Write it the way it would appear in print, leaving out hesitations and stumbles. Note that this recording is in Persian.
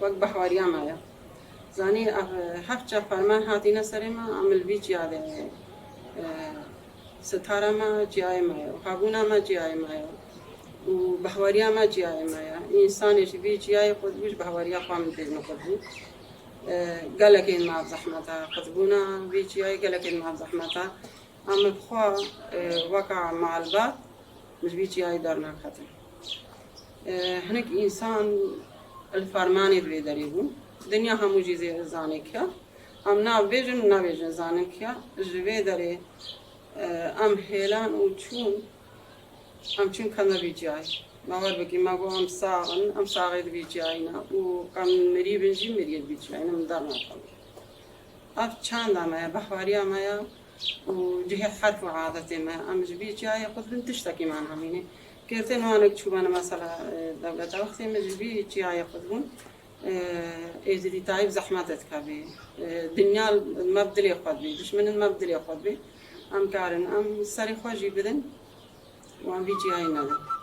وەک بە هەواریامایە زانی هەفتە فەرمان هاتینە سەرێمە ئەملوی جیادێ ستارەمە جیایمایە و هەبوونامە جیایمایە و بە هەواریامە جیایمایە ئینسانێکی وی جیای خۆت بووش بە هەواریا خوا من پێش نەخۆت بوو گەلێکین ماف زەحمەتە خۆتبوونە وی جیای گەلێکین ماف زەحمەتە ئەمە بخوا وەکە معلبات مژوی جیای دەرناکەتن هەنێک ئینسان الفەرمانی دوێ دەریبوو دنیا هەموو جیزێ زانێکە ئەم نابێژن و نابێژن زانێکە ژوێ دەرێ ئەم هێلان و چوون ئەم چون کەمەوی جیای باوەڕ بکەی مەگۆ ئەم ساغن ئەم ساغێ دوی جیاینا و ئەم مریبنجی مریە دوی جیاینا من دەرناکەم ئەف چاندامەیە بە هەواریامەیە و جهێ حرف و عادەتێمەیە ئەم ژوی جیایە خۆت بن تشتێکیمان هەمینێ كرتين وانك تشوفنا مثلا دولة وقتي مجبي جاي يقدمون إذا تايب زحمتك كبي دنيا المبدلي قدبي مش من المبدلي قدبي أم كارن أم سري خوجي بدن وأم بيجي هاي نادر